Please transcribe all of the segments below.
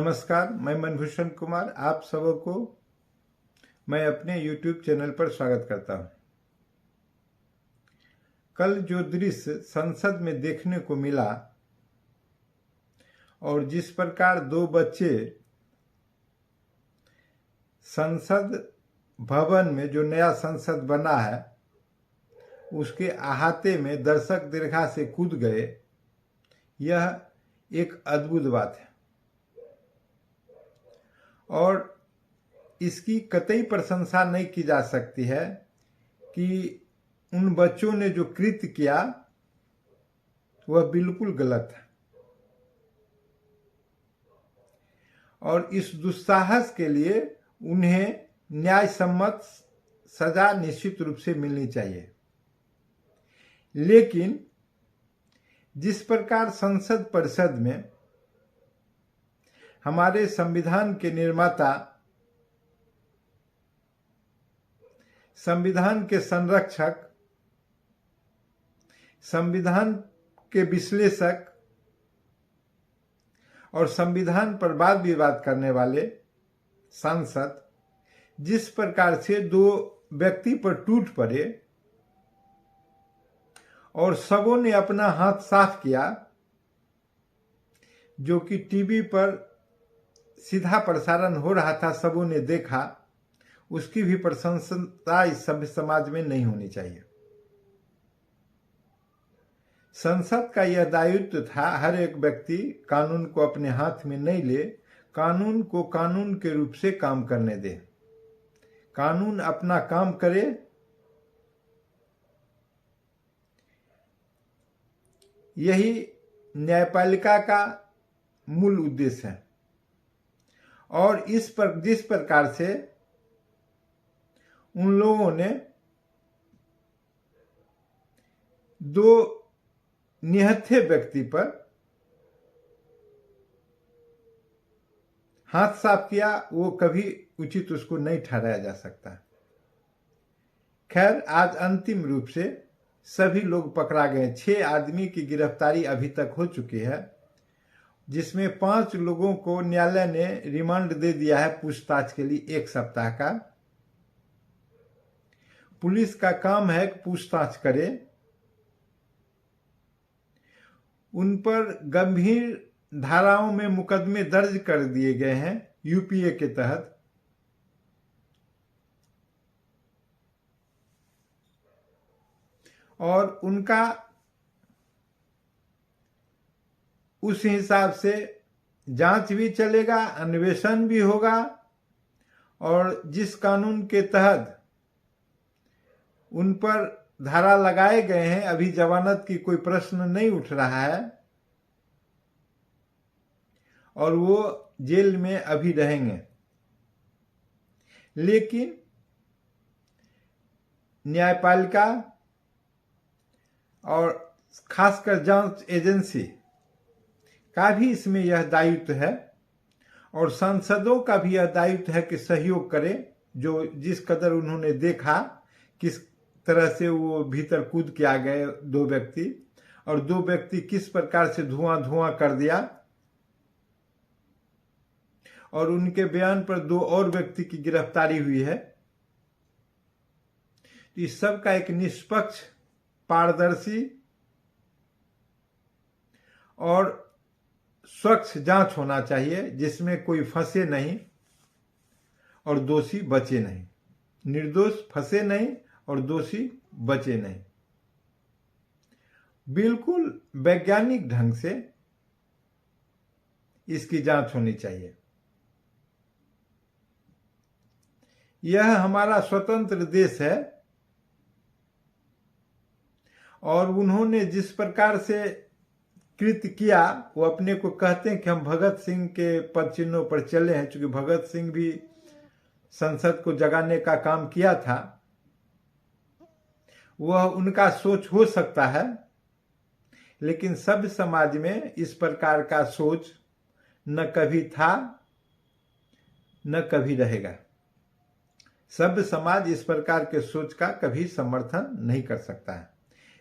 नमस्कार, मैं मनभूषण कुमार आप सबको मैं अपने YouTube चैनल पर स्वागत करता हूं। कल जो दृश्य संसद में देखने को मिला और जिस प्रकार दो बच्चे संसद भवन में जो नया संसद बना है उसके अहाते में दर्शक दीर्घा से कूद गए, यह एक अद्भुत बात है और इसकी कतई प्रशंसा नहीं की जा सकती है कि उन बच्चों ने जो कृत्य किया वह बिल्कुल गलत है और इस दुस्साहस के लिए उन्हें न्यायसम्मत सजा निश्चित रूप से मिलनी चाहिए। लेकिन जिस प्रकार संसद परिषद में हमारे संविधान के निर्माता, संविधान के संरक्षक, संविधान के विश्लेषक और संविधान पर वाद विवाद करने वाले सांसद जिस प्रकार से दो व्यक्ति पर टूट पड़े और सबों ने अपना हाथ साफ किया, जो कि टीवी पर सीधा प्रसारण हो रहा था, सबों ने देखा, उसकी भी प्रशंसा इस सभ्य समाज में नहीं होनी चाहिए। संसद का यह दायित्व था हर एक व्यक्ति कानून को अपने हाथ में नहीं ले, कानून को कानून के रूप से काम करने दे, कानून अपना काम करे। यही न्यायपालिका का मूल उद्देश्य है और जिस प्रकार से उन लोगों ने दो निहत्थे व्यक्ति पर हाथ साफ किया, वो कभी उचित उसको नहीं ठहराया जा सकता। खैर, आज अंतिम रूप से सभी लोग पकड़ा गए। 6 आदमी की गिरफ्तारी अभी तक हो चुकी है, जिसमें 5 लोगों को न्यायालय ने रिमांड दे दिया है पूछताछ के लिए 1 सप्ताह का। पुलिस का काम है कि पूछताछ करे, उन पर गंभीर धाराओं में मुकदमे दर्ज कर दिए गए हैं यूपीए के तहत। और उनका उस हिसाब से जांच भी चलेगा, अन्वेषण भी होगा और जिस कानून के तहत उन पर धारा लगाए गए हैं, अभी जमानत की कोई प्रश्न नहीं उठ रहा है और वो जेल में अभी रहेंगे। लेकिन न्यायपालिका और खासकर जांच एजेंसी का भी इसमें यह दायित्व है और सांसदों का भी यह दायित्व है कि सहयोग करें। जो जिस कदर उन्होंने देखा किस तरह से वो भीतर कूद के आ गए 2 व्यक्ति और 2 व्यक्ति किस प्रकार से धुआं धुआं कर दिया और उनके बयान पर 2 और व्यक्ति की गिरफ्तारी हुई है। इस सब का एक निष्पक्ष, पारदर्शी और स्वच्छ जांच होना चाहिए, जिसमें कोई फंसे नहीं और दोषी बचे नहीं, निर्दोष फंसे नहीं और दोषी बचे नहीं। बिल्कुल वैज्ञानिक ढंग से इसकी जांच होनी चाहिए। यह हमारा स्वतंत्र देश है और उन्होंने जिस प्रकार से कृत्य किया, वो अपने को कहते हैं कि हम भगत सिंह के पद चिन्हों पर चले हैं, क्योंकि भगत सिंह भी संसद को जगाने का काम किया था। वह उनका सोच हो सकता है, लेकिन सभ्य समाज में इस प्रकार का सोच न कभी था न कभी रहेगा। सभ्य समाज इस प्रकार के सोच का कभी समर्थन नहीं कर सकता है।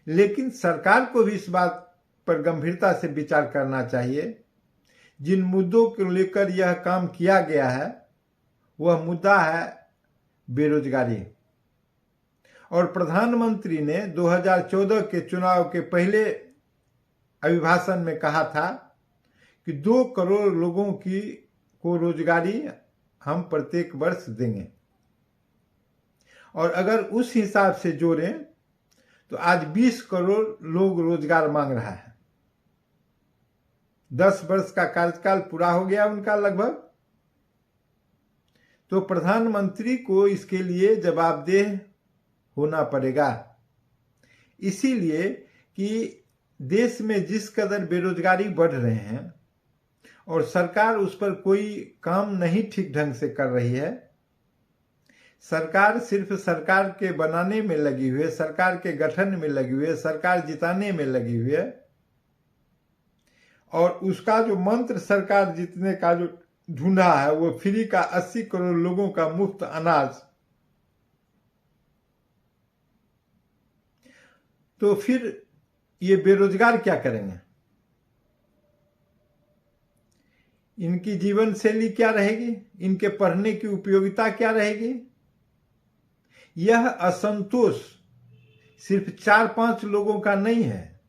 लेकिन सरकार को भी इस बात पर गंभीरता से विचार करना चाहिए जिन मुद्दों को लेकर यह काम किया गया है वह मुद्दा है बेरोजगारी। और प्रधानमंत्री ने 2014 के चुनाव के पहले अभिभाषण में कहा था कि 2 करोड़ लोगों को रोजगारी हम प्रत्येक वर्ष देंगे। और अगर उस हिसाब से जोड़ें तो आज 20 करोड़ लोग रोजगार मांग रहा है। 10 वर्ष का कार्यकाल पूरा हो गया उनका लगभग। तो प्रधानमंत्री को इसके लिए जवाबदेह होना पड़ेगा। इसीलिए कि देश में जिस कदर बेरोजगारी बढ़ रहे हैं और सरकार उस पर कोई काम नहीं ठीक ढंग से कर रही है, सरकार सिर्फ सरकार के बनाने में लगी हुई है, सरकार के गठन में लगी हुई है, सरकार जिताने में लगी हुई है, और उसका जो मंत्र सरकार जीतने का जो ढूंढा है वो फ्री का 80 करोड़ लोगों का मुफ्त अनाज। तो फिर ये बेरोजगार क्या करेंगे? इनकी जीवन शैली क्या रहेगी? इनके पढ़ने की उपयोगिता क्या रहेगी? यह असंतोष सिर्फ 4-5 लोगों का नहीं है।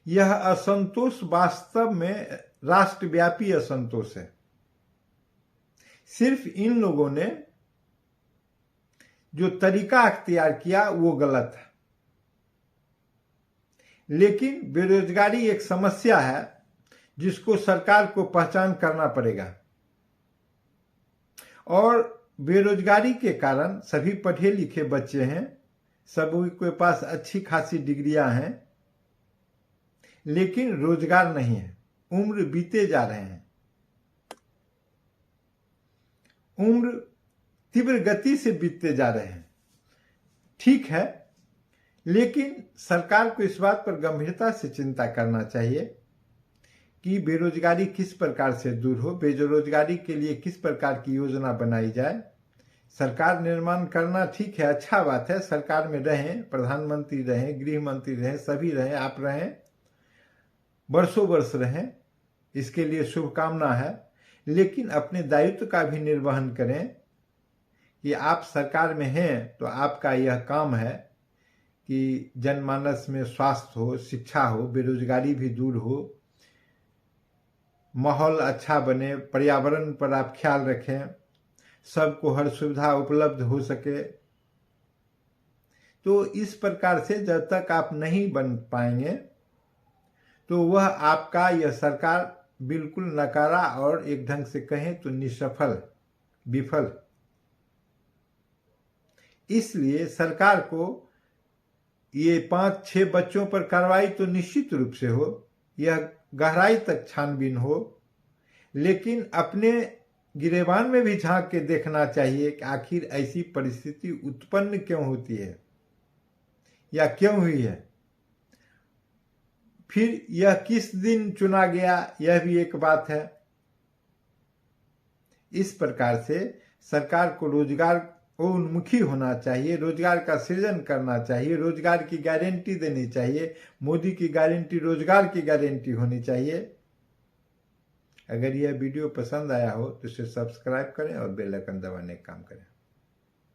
यह असंतोष वास्तव में राष्ट्रव्यापी असंतोष है। सिर्फ इन लोगों ने जो तरीका अख्तियार किया वो गलत है। लेकिन बेरोजगारी एक समस्या है जिसको सरकार को पहचान करना पड़ेगा। और बेरोजगारी के कारण सभी पढ़े लिखे बच्चे हैं, सभी के पास अच्छी खासी डिग्रियां हैं, लेकिन रोजगार नहीं है। उम्र बीते जा रहे हैं, उम्र तीव्र गति से बीतते जा रहे हैं। ठीक है, लेकिन सरकार को इस बात पर गंभीरता से चिंता करना चाहिए कि बेरोजगारी किस प्रकार से दूर हो, बेरोजगारी के लिए किस प्रकार की योजना बनाई जाए। सरकार निर्माण करना ठीक है, अच्छा बात है, सरकार में रहें, प्रधानमंत्री रहें, गृह मंत्री रहें, सभी रहें, आप रहें, वर्षों वर्ष रहें, इसके लिए शुभकामना है। लेकिन अपने दायित्व का भी निर्वहन करें कि आप सरकार में हैं तो आपका यह काम है कि जनमानस में स्वास्थ्य हो, शिक्षा हो, बेरोजगारी भी दूर हो, माहौल अच्छा बने, पर्यावरण पर आप ख्याल रखें, सबको हर सुविधा उपलब्ध हो सके। तो इस प्रकार से जब तक आप नहीं बन पाएंगे तो वह आपका यह सरकार बिल्कुल नकारा और एक ढंग से कहें तो निष्फल, विफल। इसलिए सरकार को ये 5-6 बच्चों पर कार्रवाई तो निश्चित रूप से हो, यह गहराई तक छानबीन हो, लेकिन अपने गिरेबान में भी झांक के देखना चाहिए कि आखिर ऐसी परिस्थिति उत्पन्न क्यों होती है या क्यों हुई है। फिर यह किस दिन चुना गया यह भी एक बात है। इस प्रकार से सरकार को रोजगार उन्मुखी होना चाहिए, रोजगार का सृजन करना चाहिए, रोजगार की गारंटी देनी चाहिए। मोदी की गारंटी रोजगार की गारंटी होनी चाहिए। अगर यह वीडियो पसंद आया हो तो इसे सब्सक्राइब करें और बेल आइकन दबाने का काम करें।